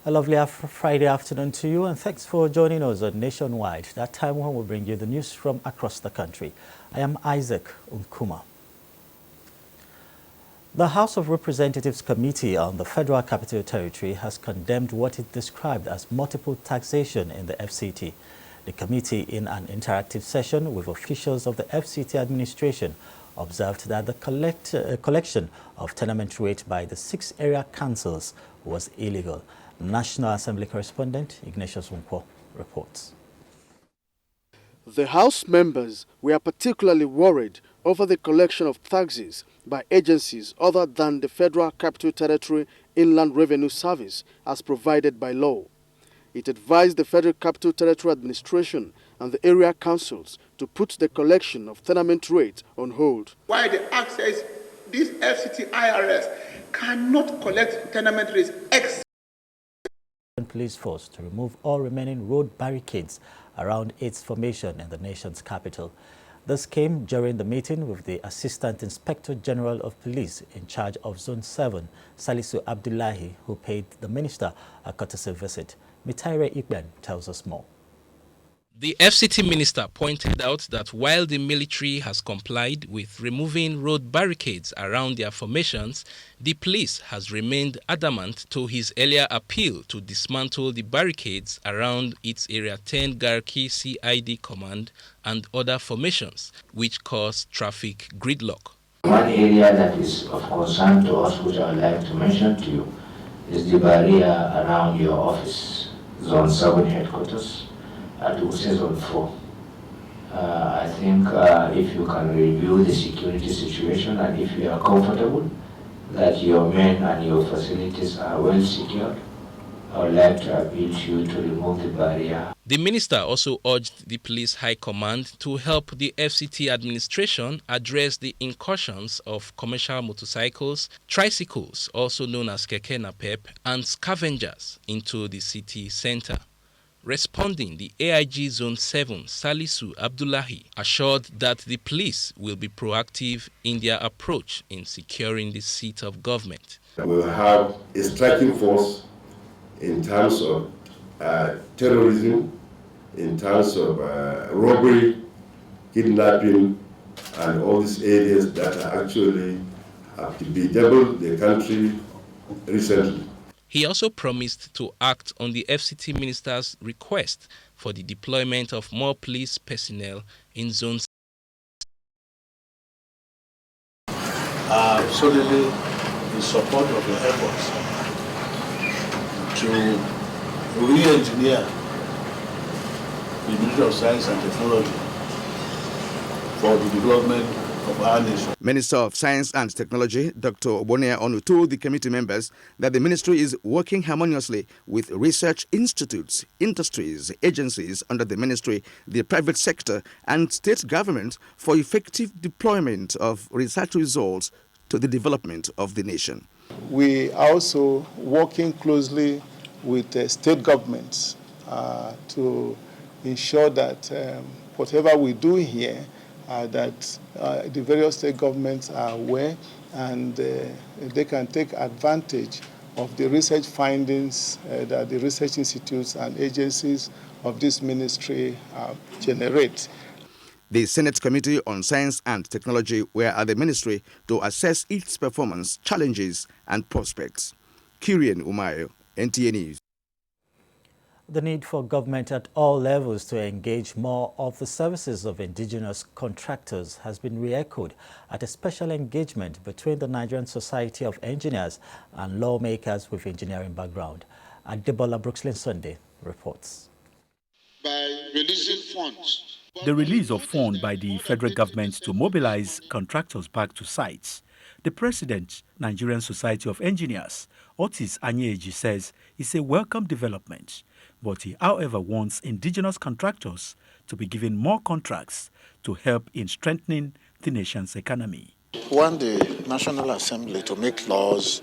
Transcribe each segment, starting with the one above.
A lovely Friday afternoon to you, and thanks for joining us on Nationwide, that time when we bring you the news from across the country. I am Isaac Nkuma. The House of Representatives Committee on the Federal Capital Territory has condemned what it described as multiple taxation in the FCT. The committee, in an interactive session with officials of the FCT administration, observed that the collection of tenement rates by the 6 area councils was illegal. National Assembly correspondent Ignatius Nkwo reports. The House members were particularly worried over the collection of taxes by agencies other than the Federal Capital Territory Inland Revenue Service as provided by law. It advised the Federal Capital Territory Administration and the area councils to put the collection of tenement rates on hold. Why the Act says this FCT IRS cannot collect tenement rates police force to remove all remaining road barricades around its formation in the nation's capital. This came during the meeting with the Assistant Inspector General of Police in charge of Zone 7, Salisu Abdullahi, who paid the minister a courtesy visit. Mitaire Ikben tells us more. The FCT minister pointed out that while the military has complied with removing road barricades around their formations, the police has remained adamant to his earlier appeal to dismantle the barricades around its Area 10 Garki CID command and other formations, which cause traffic gridlock. One area that is of concern to us, which I would like to mention to you, is the barrier around your office, Zone 7 headquarters. At Zone 4. I think if you can review the security situation and if you are comfortable that your men and your facilities are well secured, I would like to appeal to you to remove the barrier. The minister also urged the police high command to help the FCT administration address the incursions of commercial motorcycles, tricycles, also known as keke napep, and scavengers into the city center. Responding, the AIG Zone 7, Salisu Abdullahi, assured that the police will be proactive in their approach in securing the seat of government. We will have a striking force in terms of terrorism, in terms of robbery, kidnapping, and all these areas that actually have bedevilled the country recently. He also promised to act on the FCT minister's request for the deployment of more police personnel in zones. Absolutely in support of your efforts to re-engineer the Ministry of Science and Technology for the development of our nation. Minister of Science and Technology, Dr. Ogbonnia Onu, told the committee members that the ministry is working harmoniously with research institutes, industries, agencies under the ministry, the private sector, and state government for effective deployment of research results to the development of the nation. We are also working closely with state governments to ensure that whatever we do here, that the various state governments are aware and they can take advantage of the research findings that the research institutes and agencies of this ministry generate. The Senate Committee on Science and Technology were at the ministry to assess its performance, challenges, and prospects. Kirian Umayo, NTA News. The need for government at all levels to engage more of the services of indigenous contractors has been re-echoed at a special engagement between the Nigerian Society of Engineers and lawmakers with engineering background. Adebola Brookslyn Sunday reports. By releasing funds. The release of funds by the federal government to mobilize contractors back to sites. The president, Nigerian Society of Engineers, Otis Anyeji, says it's a welcome development. But he, however, wants indigenous contractors to be given more contracts to help in strengthening the nation's economy. We want the National Assembly to make laws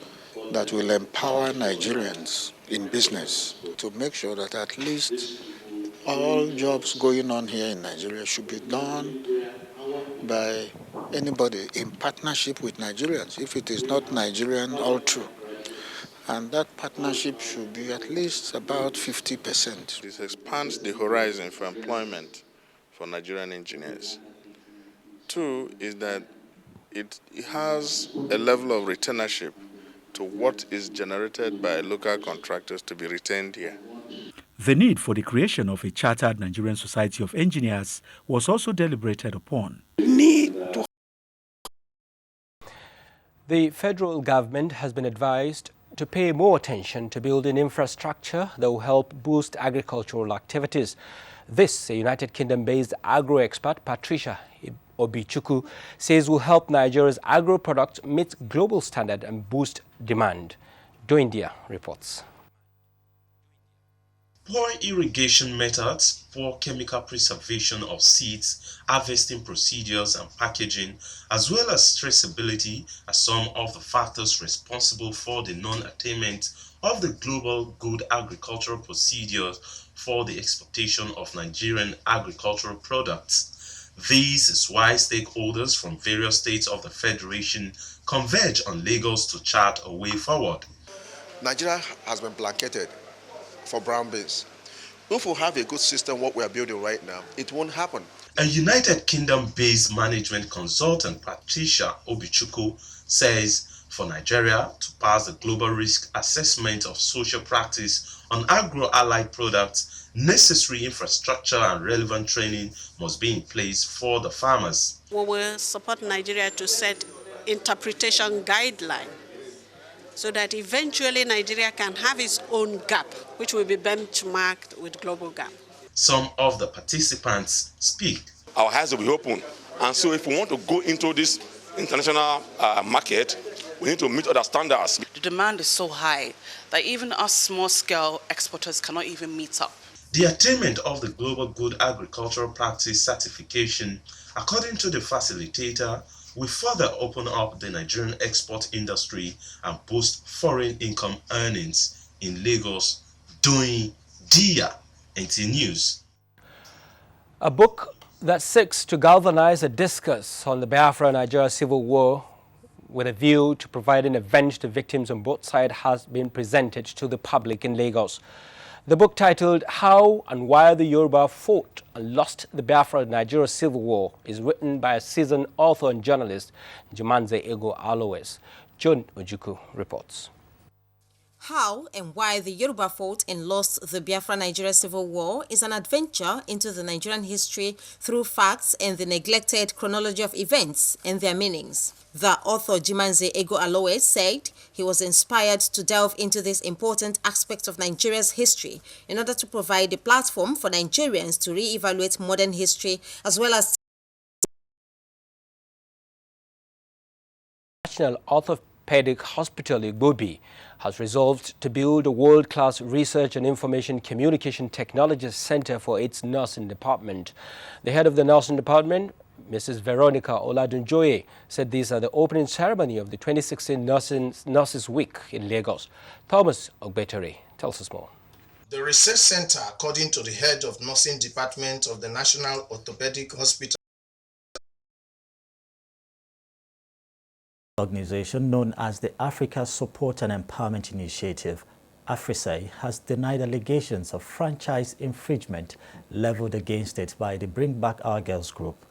that will empower Nigerians in business to make sure that at least all jobs going on here in Nigeria should be done by anybody in partnership with Nigerians. If it is not Nigerian, all true. And that partnership should be at least about 50%. This expands the horizon for employment for Nigerian engineers. Two is that it has a level of retainership to what is generated by local contractors to be retained here. The need for the creation of a chartered Nigerian Society of Engineers was also deliberated upon. The federal government has been advised to pay more attention to building infrastructure that will help boost agricultural activities. This, a United Kingdom-based agro-expert, Patricia Obichukwu, says will help Nigeria's agro products meet global standard and boost demand. Doindia reports. Poor irrigation methods, poor chemical preservation of seeds, harvesting procedures and packaging, as well as traceability are some of the factors responsible for the non-attainment of the global good agricultural procedures for the exportation of Nigerian agricultural products. This is why stakeholders from various states of the Federation converge on Lagos to chart a way forward. Nigeria has been blanketed for brown beans. If we have a good system, what we are building right now, it won't happen. A United Kingdom-based management consultant, Patricia Obichukwu, says for Nigeria to pass the global risk assessment of social practice on agro-allied products, necessary infrastructure and relevant training must be in place for the farmers. We will support Nigeria to set interpretation guidelines so that eventually Nigeria can have its own gap, which will be benchmarked with global gap. Some of the participants speak. Our eyes will be open, and so if we want to go into this international market, we need to meet other standards. The demand is so high that even us small-scale exporters cannot even meet up. The attainment of the Global Good Agricultural Practice certification, according to the facilitator, will further open up the Nigerian export industry and boost foreign income earnings in Lagos. Doing Dia NT News. A book that seeks to galvanize a discourse on the Biafra-Nigeria civil war with a view to providing revenge to victims on both sides has been presented to the public in Lagos. The book, titled How and Why the Yoruba Fought and Lost the Biafra-Nigeria Civil War, is written by a seasoned author and journalist, Jumanze Ego Aloes. John Ojukwu reports. How and Why the Yoruba Fought and Lost the Biafra-Nigeria Civil War is an adventure into the Nigerian history through facts and the neglected chronology of events and their meanings. The author Jumanze Ego Aloes said he was inspired to delve into this important aspect of Nigeria's history in order to provide a platform for Nigerians to re-evaluate modern history as well as National Orthopedic Hospital Igbobi has resolved to build a world-class research and information communication technology center for its nursing department. The head of the nursing department, Mrs. Veronica Oladunjoye, said this at the opening ceremony of the 2016 Nurses Week in Lagos. Thomas Ogbetere tells us more. The research center, according to the head of nursing department of the National Orthopedic Hospital, organization known as the Africa Support and Empowerment Initiative, AFRISAI, has denied allegations of franchise infringement leveled against it by the Bring Back Our Girls group.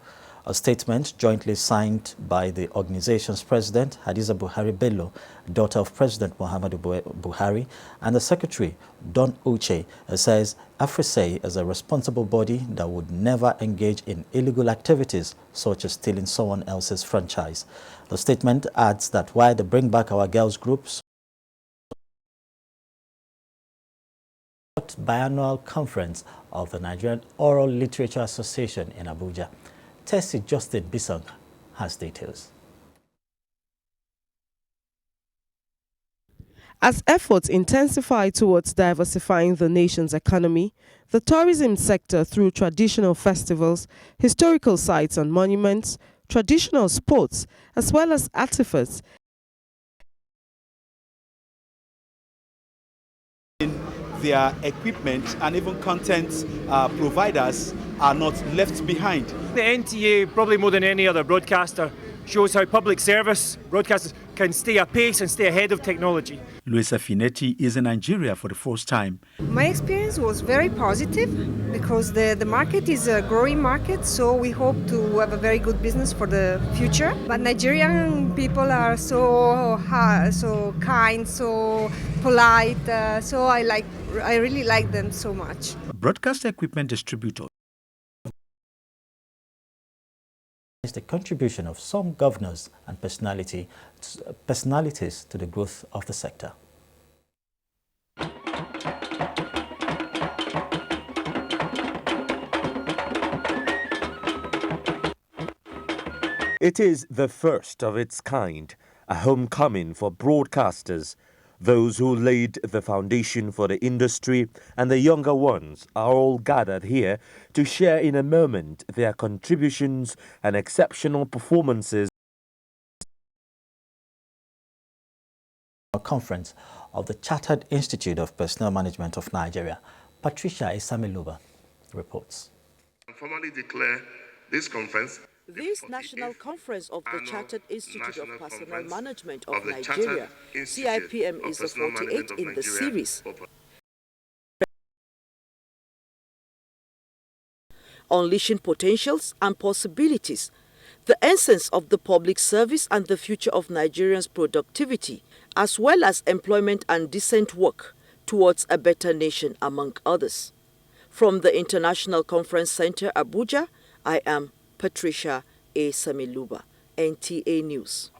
A statement jointly signed by the organization's president, Hadiza Buhari Bello, daughter of President Muhammadu Buhari, and the secretary, Don Uche, says AFRISAI is a responsible body that would never engage in illegal activities such as stealing someone else's franchise. The statement adds that while the Bring Back Our Girls groups biannual conference of the Nigerian Oral Literature Association in Abuja, Tessie Justin Bisong has details. As efforts intensify towards diversifying the nation's economy, the tourism sector through traditional festivals, historical sites and monuments, traditional sports, as well as artifacts, their equipment and even content providers are not left behind. The NTA, probably more than any other broadcaster, shows how public service broadcasters can stay apace and stay ahead of technology. Luisa Finetti is in Nigeria for the first time. My experience was very positive because the market is a growing market, so we hope to have a very good business for the future. But Nigerian people are so kind, so polite, so I really like them so much. Broadcast equipment distributor is the contribution of some governors and personalities to the growth of the sector. It is the first of its kind, a homecoming for broadcasters. Those who laid the foundation for the industry and the younger ones are all gathered here to share in a moment their contributions and exceptional performances. A conference of the Chartered Institute of Personnel Management of Nigeria. Patricia Isamiluba reports. I formally declare this conference. This National Conference of the Chartered Institute of Personnel Management of Nigeria, CIPM, is the 48th in the series. Unleashing potentials and possibilities, the essence of the public service and the future of Nigerians' productivity, as well as employment and decent work towards a better nation, among others. From the International Conference Center, Abuja, I am Patricia A. Samiluba, NTA News.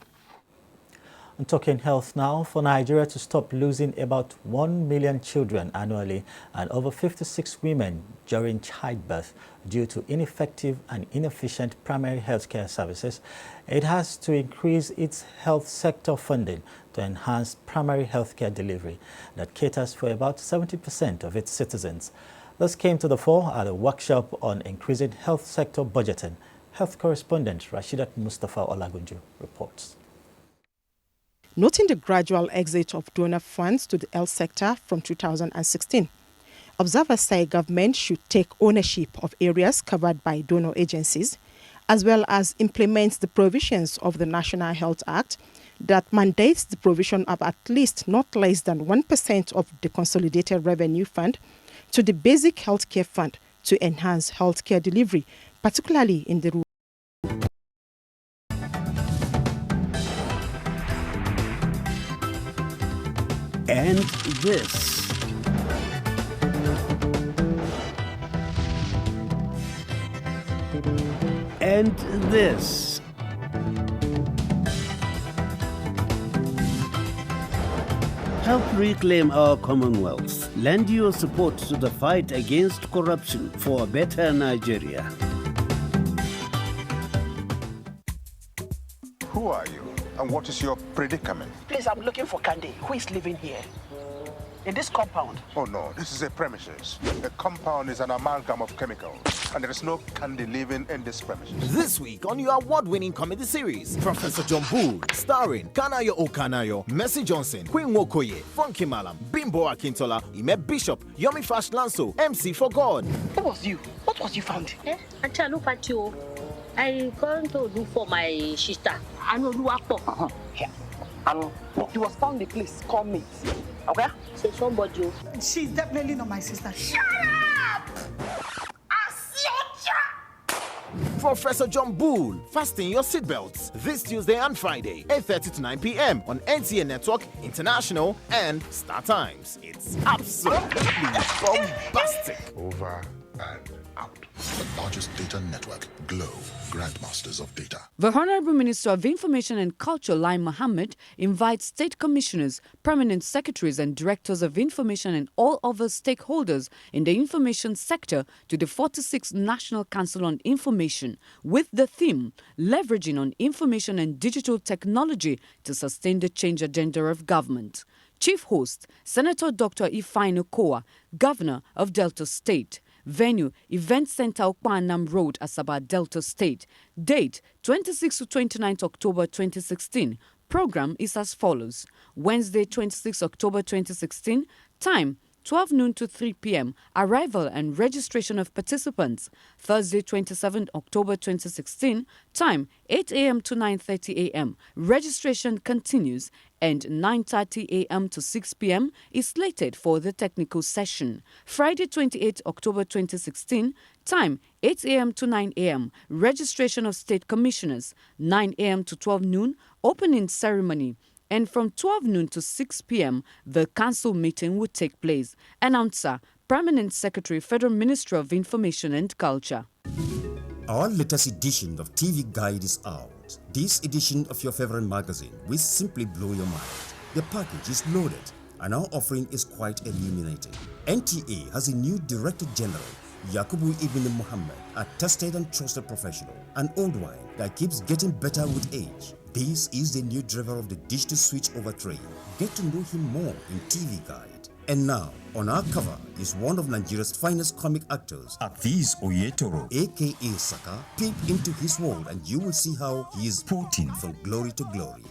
I'm talking health now. For Nigeria to stop losing about 1 million children annually and over 56 women during childbirth due to ineffective and inefficient primary healthcare services, it has to increase its health sector funding to enhance primary healthcare delivery that caters for about 70% of its citizens. This came to the fore at a workshop on increasing health sector budgeting. Health correspondent Rashidat Mustafa Olagunju reports. Noting the gradual exit of donor funds to the health sector from 2016, observers say government should take ownership of areas covered by donor agencies, as well as implement the provisions of the National Health Act that mandates the provision of at least not less than 1% of the Consolidated Revenue Fund to the Basic Healthcare Fund to enhance healthcare delivery, particularly in the rural. And this. And this. Help reclaim our Commonwealth. Lend your support to the fight against corruption for a better Nigeria. Who are you and what is your predicament? Please, I'm looking for Candy. Who is living here? In this compound? Oh no, this is a premises. The compound is an amalgam of chemicals, and there is no Candy living in this premises. This week on your award-winning comedy series, Professor John Bull, starring Kanayo Okanayo, Mercy Johnson, Queen Wokoye, Funky Malam, Bimbo Akintola, Ime Bishop, Yomi Fash Lanso, MC for God. Who was you? What was you found? Actually, look at you. I going to look for my sister. I know you are here. And you was found the place. Call me. Okay? Say somebody. She's definitely not my sister. Shut up! Professor John Bull, fasten your seatbelts this Tuesday and Friday, 8:30 to 9 p.m. on NTA Network, International, and Star Times. It's absolutely bombastic. Over and out. The largest data network, Glow, grandmasters of data. The Honorable Minister of Information and Culture, Lai Mohammed, invites state commissioners, permanent secretaries and directors of information and all other stakeholders in the information sector to the 46th National Council on Information with the theme, Leveraging on Information and Digital Technology to Sustain the Change Agenda of Government. Chief host, Senator Dr. Ifeanyi Okowa, Governor of Delta State. Venue, Event Center, Okpanam Road, Asaba, Delta State. Date, 26 to 29 October 2016. Program is as follows. Wednesday, 26 October 2016. Time, 12 noon to 3 p.m., arrival and registration of participants. Thursday, 27 October 2016, time 8 a.m. to 9:30 a.m. Registration continues, and 9:30 a.m. to 6 p.m. is slated for the technical session. Friday, 28 October 2016, time 8 a.m. to 9 a.m. Registration of state commissioners. 9 a.m. to 12 noon, opening ceremony. And from 12 noon to 6 p.m., the council meeting will take place. Announcer, Permanent Secretary, Federal Ministry of Information and Culture. Our latest edition of TV Guide is out. This edition of your favorite magazine will simply blow your mind. The package is loaded, and our offering is quite illuminating. NTA has a new Director General, Yakubu Ibn Muhammad, a tested and trusted professional, an old wine that keeps getting better with age. This is the new driver of the digital switch over train. Get to know him more in TV Guide. And now, on our cover is one of Nigeria's finest comic actors, Afiz Oyetoro, aka Saka. Peep into his world and you will see how he is putting from glory to glory.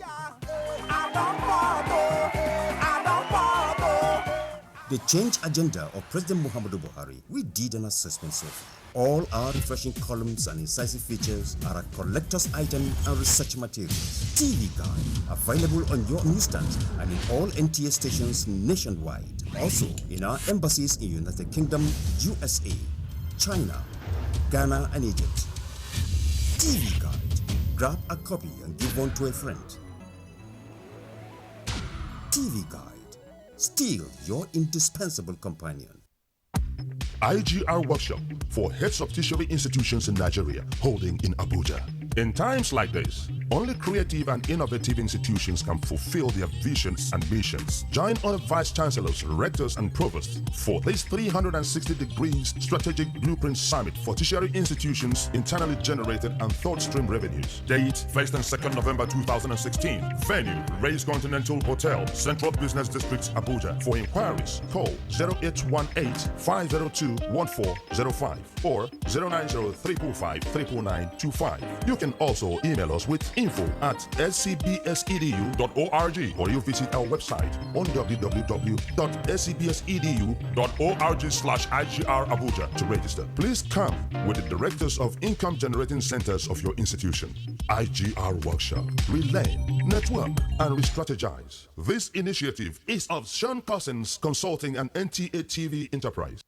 The change agenda of President Muhammadu Buhari, we did an assessment so far. All our refreshing columns and incisive features are a collector's item and research materials. TV Guide, available on your newsstands and in all NTA stations nationwide. Also in our embassies in United Kingdom, USA, China, Ghana and Egypt. TV Guide, grab a copy and give one to a friend. TV Guide, still your indispensable companion. IGR Workshop for heads of tertiary institutions in Nigeria, holding in Abuja. In times like this, only creative and innovative institutions can fulfill their visions and missions. Join other vice chancellors, rectors, and provosts for this 360 degrees strategic blueprint summit for tertiary institutions, internally generated and third stream revenues. Date 1st and 2nd November 2016. Venue Race Continental Hotel, Central Business District, Abuja. For inquiries, call 0818-502-1405 or 090-345-34925. You can also email us with info@scbsedu.org or you visit our website on www.scbsedu.org/IGR Abuja to register. Please come with the directors of income generating centers of your institution. IGR Workshop. Relearn, network, and re-strategize. This initiative is of Sean Cousins Consulting and NTA TV Enterprise.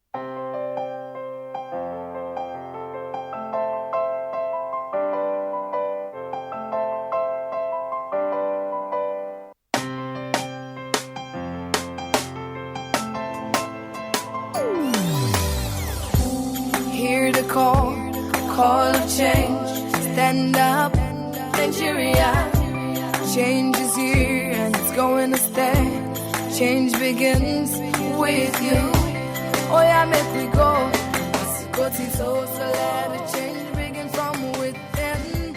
Call of change, stand up, Nigeria. Change is here and it's going to stay. Change begins with you. Oh yeah, make we go. Go to so let the change begin from within.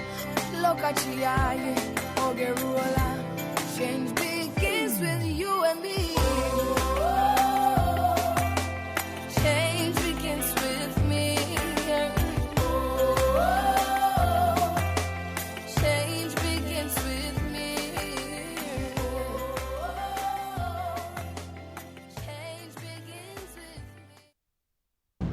Look at you, Ogerola. Change begins with you and me. Change begins with me. Change begins with me. Change begins with me.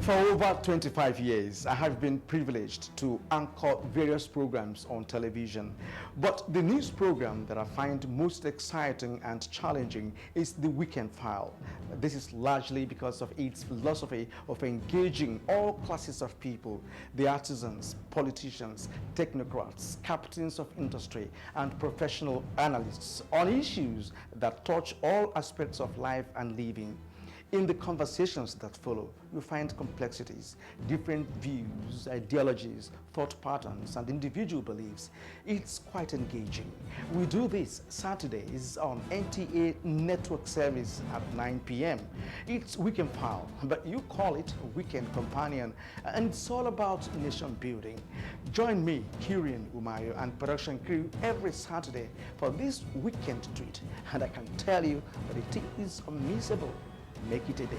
For over 25 years, I have been privileged to anchor various programs on television. But the news program that I find most exciting and challenging is The Weekend File. This is largely because of its philosophy of engaging all classes of people, the artisans, politicians, technocrats, captains of industry, and professional analysts on issues that touch all aspects of life and living. In the conversations that follow, you find complexities, different views, ideologies, thought patterns, and individual beliefs. It's quite engaging. We do this Saturdays on NTA Network Service at 9 p.m. It's Weekend File, but you call it Weekend Companion, and it's all about nation building. Join me, Kirian Umayo, and production crew every Saturday for this weekend treat, and I can tell you that it is unmissable. Make it a date.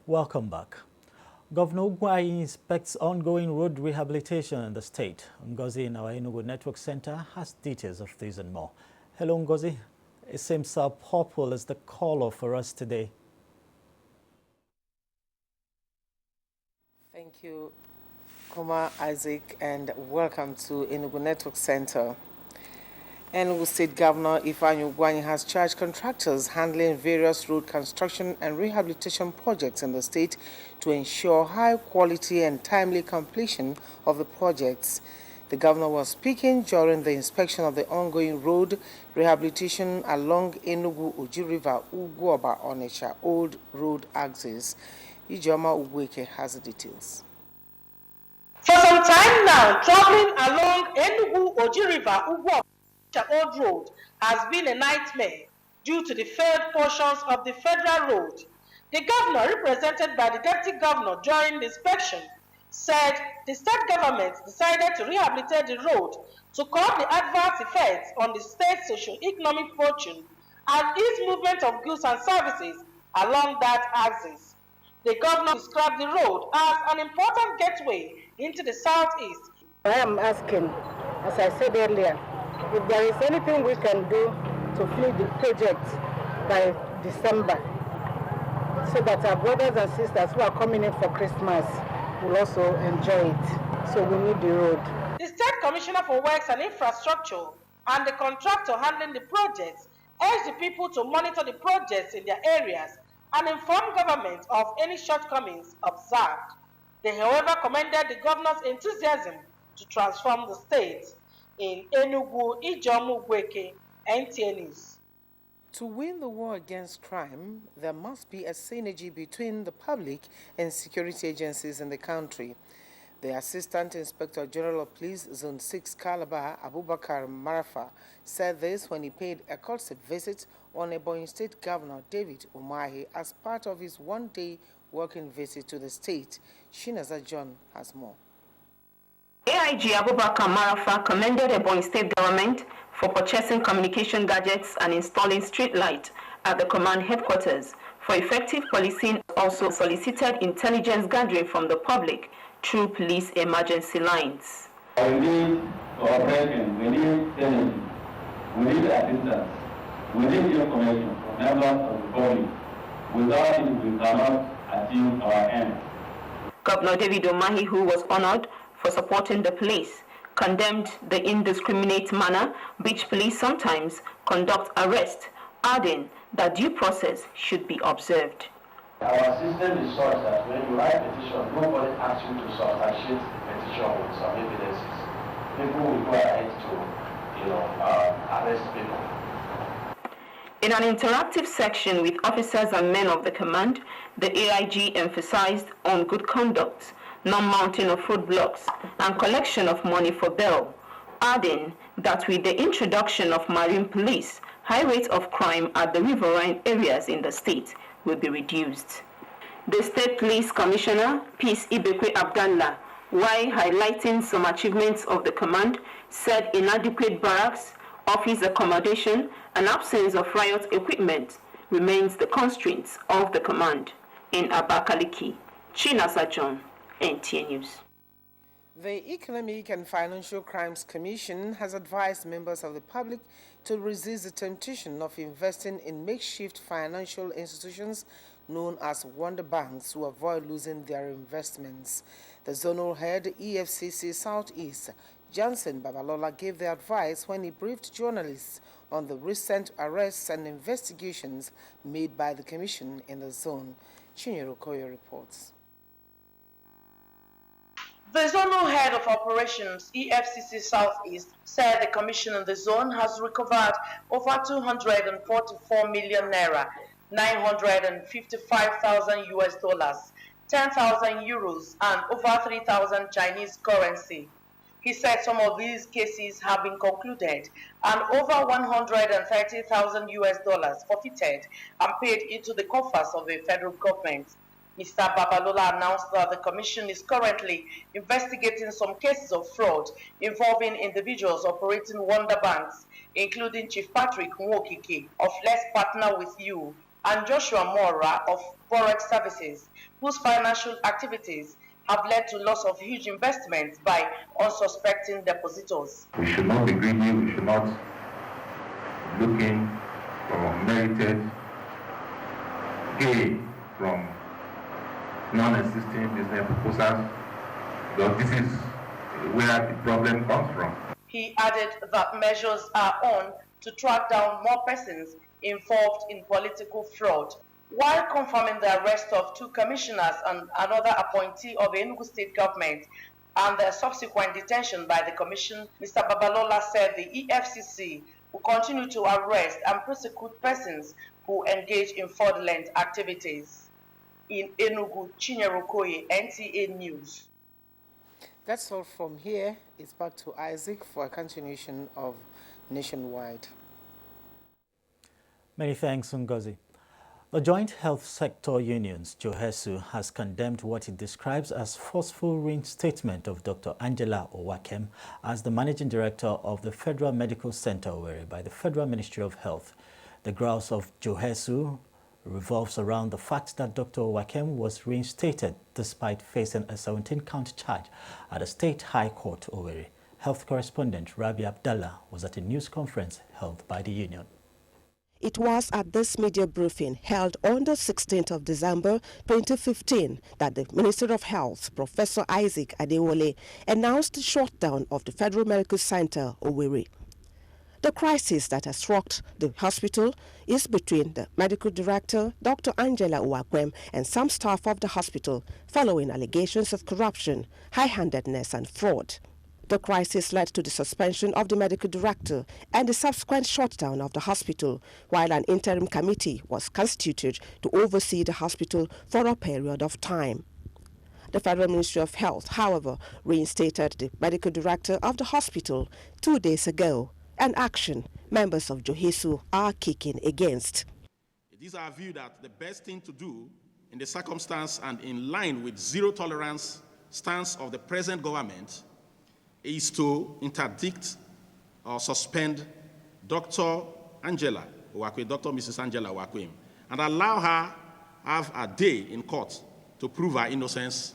Welcome back. Governor Ugwai inspects ongoing road rehabilitation in the state. Ngozi in our Enugu Network Center has details of this and more. Hello, Ngozi. It seems purple is the color for us today. Thank you, Kuma Isaac, and welcome to Enugu Network Center. Enugu State Governor Ifeanyi Ugwuanyi has charged contractors handling various road construction and rehabilitation projects in the state to ensure high quality and timely completion of the projects. The governor was speaking during the inspection of the ongoing road rehabilitation along Enugu-Oji River, Ugwuoba, Onitsha Old Road axis. Ijeoma Ugwueke has the details. For some time now, traveling along Enugu-Oji River, Ugwuoba, Old Road has been a nightmare due to the failed portions of the federal road. The governor, represented by the deputy governor during the inspection, said the state government decided to rehabilitate the road to curb the adverse effects on the state's socio-economic fortune and ease movement of goods and services along that axis. The governor described the road as an important gateway into the southeast. I am asking, as I said earlier, if there is anything we can do to finish the project by December, so that our brothers and sisters who are coming in for Christmas will also enjoy it. So we need the road. The State Commissioner for Works and Infrastructure and the contractor handling the projects urged the people to monitor the projects in their areas and inform government of any shortcomings observed. They, however, commended the governor's enthusiasm to transform the state. In Enugu, Ijeoma Ugwueke, NTA News. To win the war against crime, there must be a synergy between the public and security agencies in the country. The Assistant Inspector General of Police, Zone 6 Calabar, Abubakar Marafa, said this when he paid a courtesy visit on Ebonyi State Governor David Umahi as part of his one-day working visit to the state. Shinaza John has more. AIG Abubakar Marafa commended Ebonyi State Government for purchasing communication gadgets and installing street lights at the command headquarters. For effective policing, also solicited intelligence gathering from the public through police emergency lines. We need cooperation, we need energy, we need assistance, we need information from members of the body. Without it, we cannot achieve our end. Governor David Umahi, who was honored for supporting the police, condemned the indiscriminate manner which police sometimes conduct arrests, adding that due process should be observed. Our system is such that when you write a petition, nobody asks you to substantiate the petition with some evidences. People will go ahead to, arrest people. In an interactive section with officers and men of the command, the AIG emphasized on good conduct, non-mounting of roadblocks, and collection of money for bail, adding that with the introduction of marine police, high rates of crime at the riverine areas in the state will be reduced. The State Police Commissioner, Peace Ibekwe Abdallah, while highlighting some achievements of the command, said inadequate barracks, office accommodation, and absence of riot equipment remains the constraints of the command. In Abakaliki, Chinasa John, NTA News. The Economic and Financial Crimes Commission has advised members of the public to resist the temptation of investing in makeshift financial institutions known as wonder banks to avoid losing their investments. The zonal head, EFCC Southeast, Johnson Babalola, gave the advice when he briefed journalists on the recent arrests and investigations made by the commission in the zone. Chinyere Okoye reports. The zonal head of operations, EFCC Southeast, said the commission in the zone has recovered over 244 million naira, 955,000 US dollars, 10,000 euros, and over 3,000 Chinese currency. He said some of these cases have been concluded and over 130,000 US dollars forfeited and paid into the coffers of the federal government. Mr. Babalola announced that the commission is currently investigating some cases of fraud involving individuals operating wonder banks, including Chief Patrick Nwokike of Let's Partner With You and Joshua Mora of Forex Services, whose financial activities have led to loss of huge investments by unsuspecting depositors. We should not be greedy, we should not looking for merited gain from non-existing business proposals, but this is where the problem comes from. He added that measures are on to track down more persons involved in political fraud, while confirming the arrest of 2 commissioners and another appointee of the Enugu State government and their subsequent detention by the commission. Mr. Babalola said the EFCC will continue to arrest and prosecute persons who engage in fraudulent activities. In Enugu, Chinyerokoye, NTA News. That's all from here. It's back to Isaac for a continuation of Nationwide. Many thanks, Ngozi. The Joint Health Sector Unions, JOHESU, has condemned what it describes as forceful reinstatement of Dr. Angela Owakem as the Managing Director of the Federal Medical Center Owerri by the Federal Ministry of Health. The grouse of JOHESU revolves around the fact that Dr. Owakem was reinstated despite facing a 17-count charge at the State High Court, Owerri. Health correspondent Rabi Abdallah was at a news conference held by the union. It was at this media briefing held on the 16th of December 2015 that the Minister of Health, Professor Isaac Adewole, announced the shutdown of the Federal Medical Center, Owerri. The crisis that has rocked the hospital is between the medical director, Dr. Angela Owakem, and some staff of the hospital following allegations of corruption, high-handedness and fraud. The crisis led to the suspension of the medical director and the subsequent shutdown of the hospital, while an interim committee was constituted to oversee the hospital for a period of time. The Federal Ministry of Health, however, reinstated the medical director of the hospital 2 days ago, an action members of JOHESU are kicking against. It is our view that the best thing to do in the circumstance and in line with zero tolerance stance of the present government is to interdict or suspend Dr. Angela Owakem, Dr. Mrs. Angela Owakem, and allow her have a day in court to prove her innocence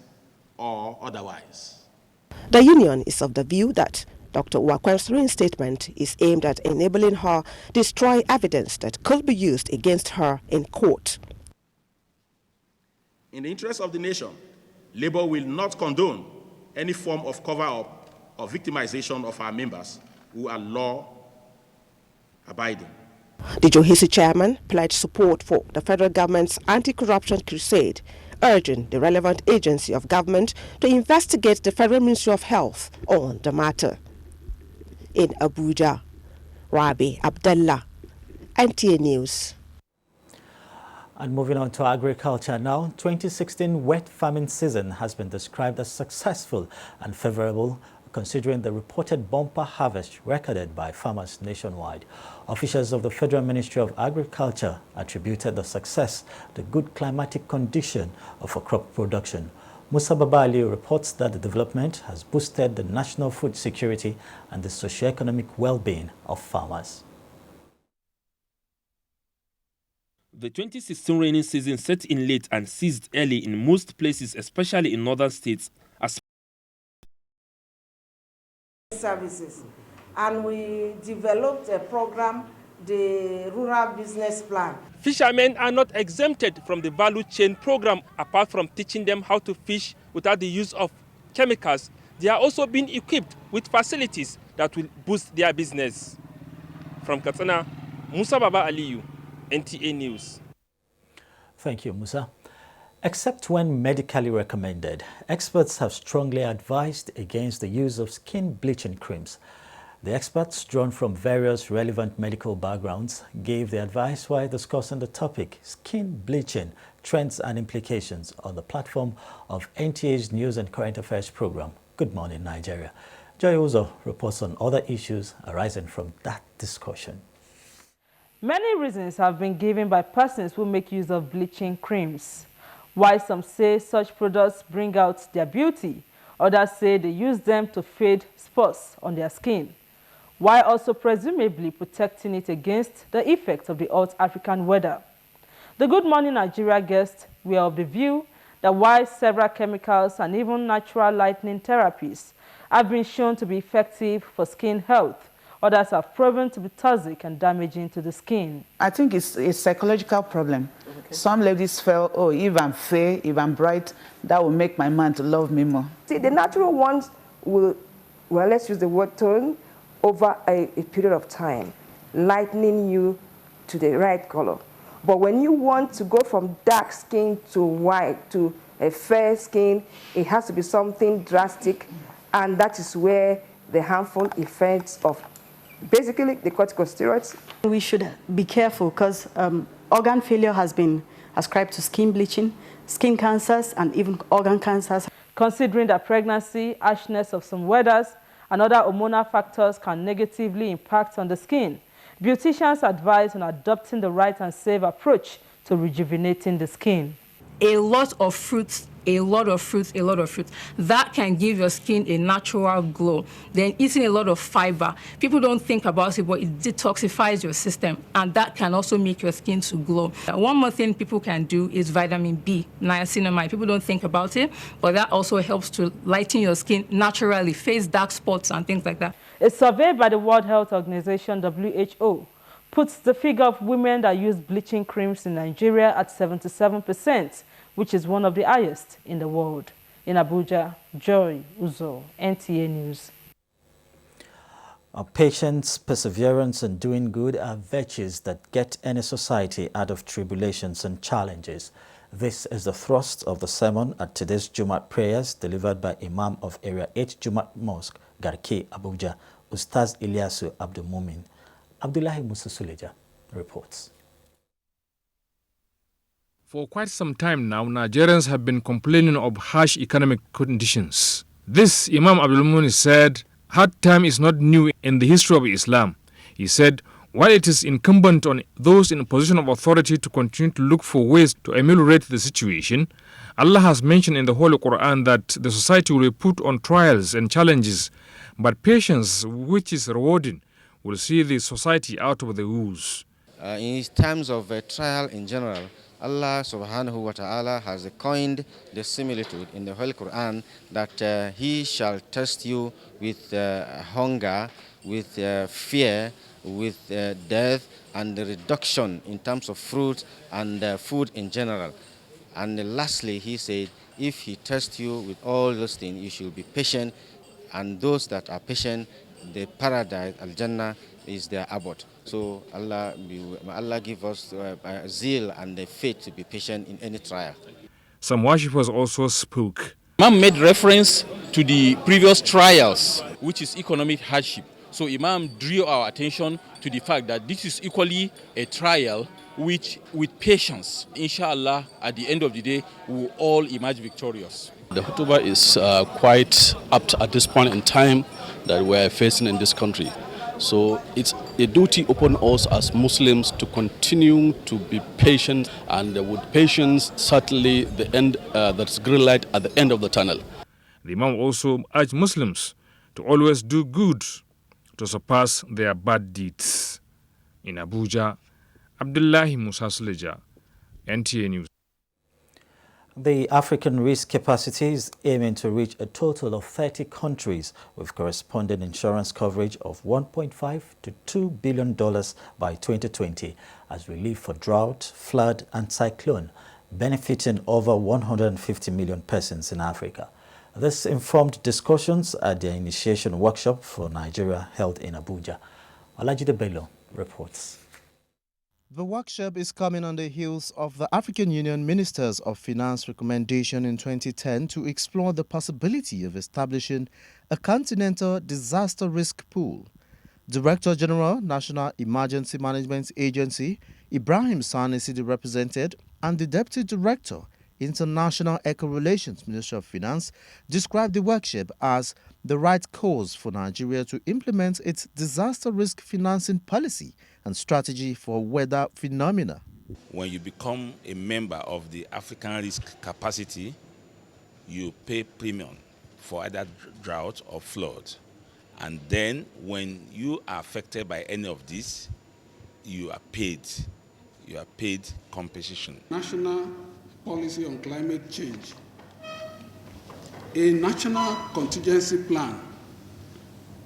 or otherwise. The union is of the view that Dr. Owakem's reinstatement is aimed at enabling her destroy evidence that could be used against her in court. In the interest of the nation, Labour will not condone any form of cover-up or victimization of our members who are law-abiding. The JOHESU chairman pledged support for the federal government's anti-corruption crusade, urging the relevant agency of government to investigate the Federal Ministry of Health on the matter. In Abuja, Rabi Abdallah, NTA News. And moving on to agriculture now, 2016 wet farming season has been described as successful and favorable considering the reported bumper harvest recorded by farmers nationwide. Officials of the Federal Ministry of Agriculture attributed the success to good climatic condition of crop production. Musa Babali reports that the development has boosted the national food security and the socio-economic well-being of farmers. The 2016 rainy season set in late and ceased early in most places, especially in northern states, as services, and we developed a program, the Rural Business Plan. Fishermen are not exempted from the value chain program. Apart from teaching them how to fish without the use of chemicals, they are also being equipped with facilities that will boost their business. From Katsina, Musa Baba Aliyu, NTA News. Thank you, Musa. Except when medically recommended, experts have strongly advised against the use of skin bleaching creams. The experts, drawn from various relevant medical backgrounds, gave the advice while discussing the topic, skin bleaching, trends and implications, on the platform of NTA's News and Current Affairs program, Good Morning Nigeria. Joy Uzo reports on other issues arising from that discussion. Many reasons have been given by persons who make use of bleaching creams. While some say such products bring out their beauty, others say they use them to fade spots on their skin, while also presumably protecting it against the effects of the hot African weather. The Good Morning Nigeria guests were of the view that while several chemicals and even natural lightening therapies have been shown to be effective for skin health, Others have proven to be toxic and damaging to the skin. I think it's a psychological problem. Okay. Some ladies feel, oh, if I'm fair, if I'm bright, that will make my man to love me more. See, the natural ones will, well, let's use the word tone, over a period of time, lightening you to the right color. But when you want to go from dark skin to white to a fair skin, it has to be something drastic, and that is where the harmful effects of basically the corticosteroids. We should be careful because organ failure has been ascribed to skin bleaching, skin cancers, and even organ cancers. Considering that pregnancy, harshness of some weathers, and other hormonal factors can negatively impact on the skin, beauticians advise on adopting the right and safe approach to rejuvenating the skin. A lot of fruits, that can give your skin a natural glow. Then eating a lot of fiber, people don't think about it, but it detoxifies your system, and that can also make your skin to glow. One more thing people can do is vitamin B, niacinamide. People don't think about it, but that also helps to lighten your skin naturally, face dark spots and things like that. A survey by the World Health Organization, WHO, puts the figure of women that use bleaching creams in Nigeria at 77%, which is one of the highest in the world. In Abuja, Joy Uzo, NTA News. Patience, perseverance, and doing good are virtues that get any society out of tribulations and challenges. This is the thrust of the sermon at today's Jumat prayers delivered by Imam of Area 8 Jumat Mosque, Garki, Abuja, Ustaz Ilyasu Abdul Mumin. Abdullahi Musa Suleja reports. For quite some time now, Nigerians have been complaining of harsh economic conditions. This, Imam Abdul Mumin said, hard time is not new in the history of Islam. He said, while it is incumbent on those in a position of authority to continue to look for ways to ameliorate the situation, Allah has mentioned in the Holy Quran that the society will be put on trials and challenges, but patience, which is rewarding, will see the society out of the ooze. In terms of trial in general, Allah subhanahu wa ta'ala has coined the similitude in the Holy Quran that He shall test you with hunger, with fear, with death, and the reduction in terms of fruit and food in general. And lastly, He said, if He tests you with all those things, you should be patient, and those that are patient, the paradise, Al-Jannah, is their abode. So Allah give us zeal and the faith to be patient in any trial. Some worshippers also spoke. Imam made reference to the previous trials, which is economic hardship. So Imam drew our attention to the fact that this is equally a trial which, with patience, inshallah, at the end of the day, we will all emerge victorious. The khutbah is quite apt at this point in time that we're facing in this country. So it's a duty upon us as Muslims to continue to be patient, and with patience, certainly the end, that's green light at the end of the tunnel. The Imam also urged Muslims to always do good to surpass their bad deeds. In Abuja, Abdullahi Musa Suleja, NTA News. The African risk capacity is aiming to reach a total of 30 countries with corresponding insurance coverage of $1.5 to $2 billion by 2020 as relief for drought, flood, and cyclone, benefiting over 150 million persons in Africa. This informed discussions at the initiation workshop for Nigeria held in Abuja. Olajide Bello reports. The workshop is coming on the heels of the African Union Ministers of Finance recommendation in 2010 to explore the possibility of establishing a continental disaster risk pool. Director General, National Emergency Management Agency, Ibrahim Sani Sidi represented, and the Deputy Director, International Eco Relations, Ministry of Finance, described the workshop as the right course for Nigeria to implement its disaster risk financing policy and strategy for weather phenomena. When you become a member of the African risk capacity, you pay premium for either drought or flood. And then when you are affected by any of this, you are paid compensation. National policy on climate change. A national contingency plan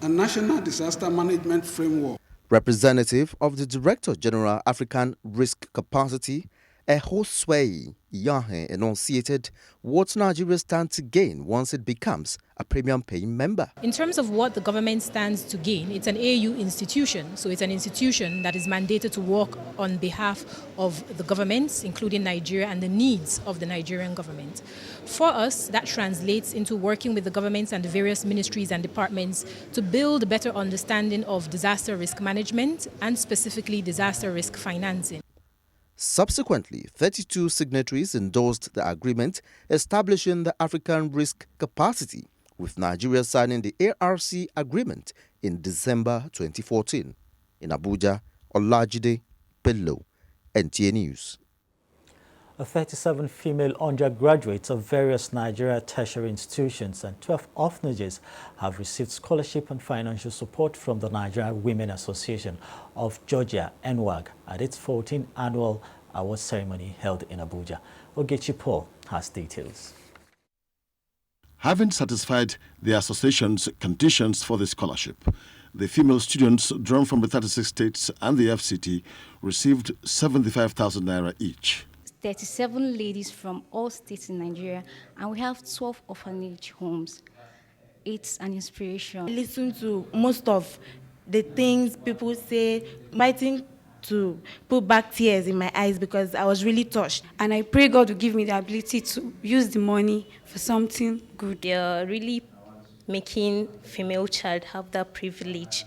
a national disaster management framework. Representative of the Director General African Risk Capacity, Ehoswei Yahe, enunciated what Nigeria stands to gain once it becomes a premium-paying member. In terms of what the government stands to gain, it's an AU institution, so it's an institution that is mandated to work on behalf of the governments, including Nigeria, and the needs of the Nigerian government. For us, that translates into working with the governments and the various ministries and departments to build a better understanding of disaster risk management and specifically disaster risk financing. Subsequently, 32 signatories endorsed the agreement establishing the African Risk Capacity, with Nigeria signing the ARC agreement in December 2014. In Abuja, Olajide Bello, NTA News. 37 female undergraduates of various Nigeria tertiary institutions and 12 orphanages have received scholarship and financial support from the Nigerian Women Association of Georgia, NWAG, at its 14th annual award ceremony held in Abuja. Ogechi Paul has details. Having satisfied the association's conditions for the scholarship, the female students drawn from the 36 states and the FCT received 75,000 naira each. 37 ladies from all states in Nigeria, and we have 12 orphanage homes. It's an inspiration. I listen to most of the things people say, fighting to put back tears in my eyes because I was really touched. And I pray God will give me the ability to use the money for something good. They're really making female child have that privilege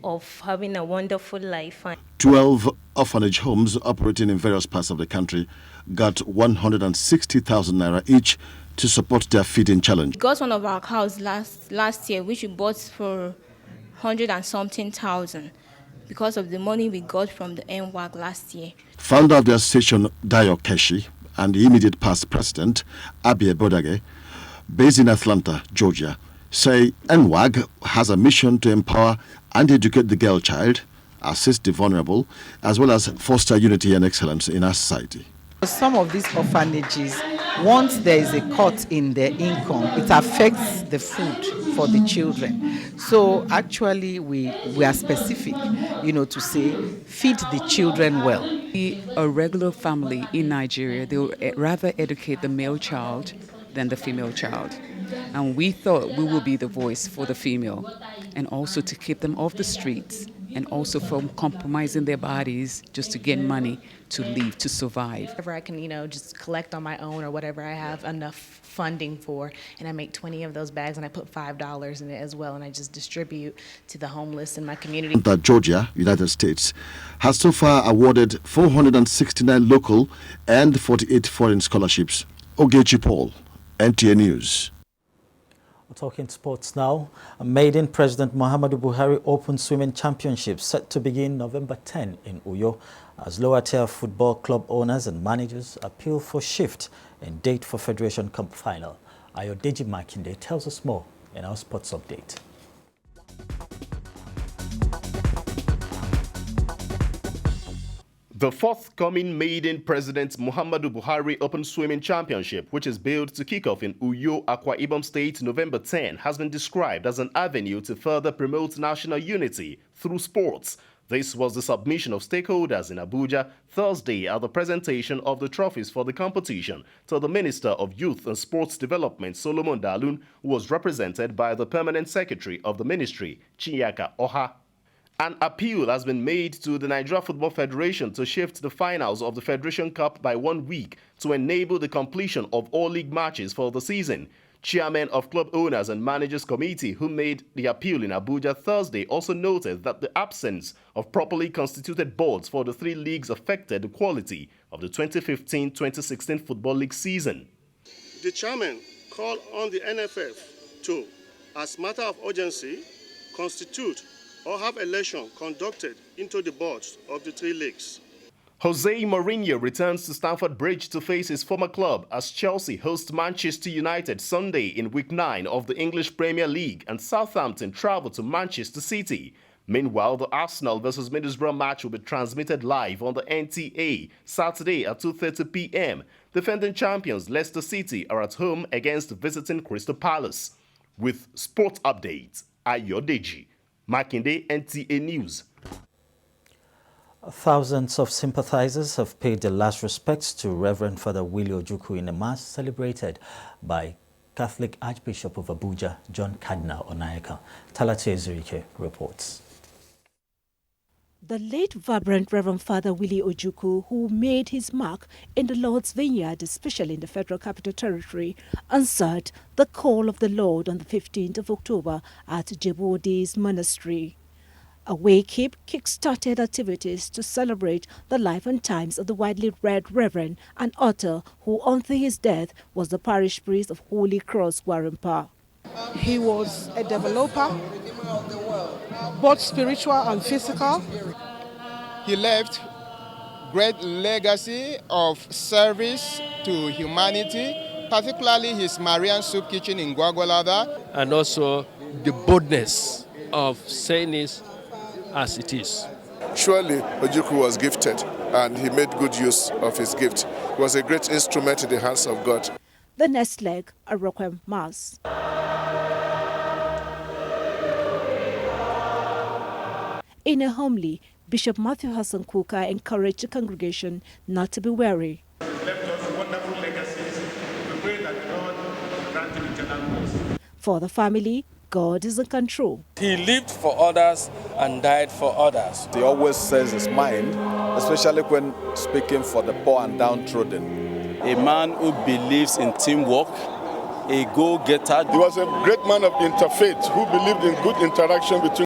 of having a wonderful life. 12 orphanage homes operating in various parts of the country got 160,000 naira each to support their feeding challenge. We got one of our cows last year, which we bought for 100 and something thousand because of the money we got from the NWAG last year. Founder of the association, Dayo Keshi, and the immediate past president, Abie Bodage, based in Atlanta, Georgia, say NWAG has a mission to empower and educate the girl child, assist the vulnerable, as well as foster unity and excellence in our society. Some of these orphanages, once there is a cut in their income, it affects the food for the children. So actually we are specific, to say, feed the children well. A regular family in Nigeria, they will rather educate the male child than the female child. And we thought we would be the voice for the female, and also to keep them off the streets, and also from compromising their bodies just to get money to live, to survive. Whatever I can, just collect on my own or whatever I have enough funding for, and I make 20 of those bags and I put $5 in it as well, and I just distribute to the homeless in my community. Georgia, United States, has so far awarded 469 local and 48 foreign scholarships. Ogechi Paul, NTA News. Talking sports now, maiden President Muhammadu Buhari Open Swimming Championship set to begin November 10 in Uyo as lower-tier football club owners and managers appeal for shift in date for Federation Cup final. Ayodeji Makinde tells us more in our sports update. The forthcoming maiden President Muhammadu Buhari Open Swimming Championship, which is billed to kick off in Uyo, Akwa Ibom State, November 10, has been described as an avenue to further promote national unity through sports. This was the submission of stakeholders in Abuja Thursday at the presentation of the trophies for the competition to the Minister of Youth and Sports Development, Solomon Dalun, who was represented by the Permanent Secretary of the Ministry, Chinyaka Oha. An appeal has been made to the Nigeria Football Federation to shift the finals of the Federation Cup by 1 week to enable the completion of all league matches for the season. Chairman of Club Owners and Managers Committee, who made the appeal in Abuja Thursday, also noted that the absence of properly constituted boards for the 3 leagues affected the quality of the 2015-2016 Football League season. The chairman called on the NFF to, as matter of urgency, constitute or have election conducted into the boards of the 3 leagues. Jose Mourinho returns to Stamford Bridge to face his former club as Chelsea host Manchester United Sunday in Week 9 of the English Premier League, and Southampton travel to Manchester City. Meanwhile, the Arsenal vs Middlesbrough match will be transmitted live on the NTA Saturday at 2:30 p.m. Defending champions Leicester City are at home against visiting Crystal Palace. With sports updates, Ayodeji Makinde, NTA News. Thousands of sympathizers have paid their last respects to Reverend Father Willie Ojukwu in a mass celebrated by Catholic Archbishop of Abuja, John Cardinal Onayeka. Talate Zurike reports. The late vibrant Reverend Father Willie Ojukwu, who made his mark in the Lord's vineyard, especially in the Federal Capital Territory, answered the call of the Lord on the 15th of October at Jebodi's monastery. A wake-keep kick-started activities to celebrate the life and times of the widely read Reverend and author who, until his death, was the parish priest of Holy Cross, Gwarimpa. He was a developer, both spiritual and physical. He left great legacy of service to humanity, particularly his Marian soup kitchen in Gwagwalada. And also the boldness of saying it as it is. Surely Ojukwu was gifted and he made good use of his gift. He was a great instrument in the hands of God. The next leg, a Requiem Mass. In a homily, Bishop Matthew Hassan Kuka encouraged the congregation not to be weary. He left us wonderful legacies. We pray that God grant him eternal grace. For the family, God is in control. He lived for others and died for others. He always says his mind, especially when speaking for the poor and downtrodden. A man who believes in teamwork, a go-getter. He was a great man of interfaith who believed in good interaction between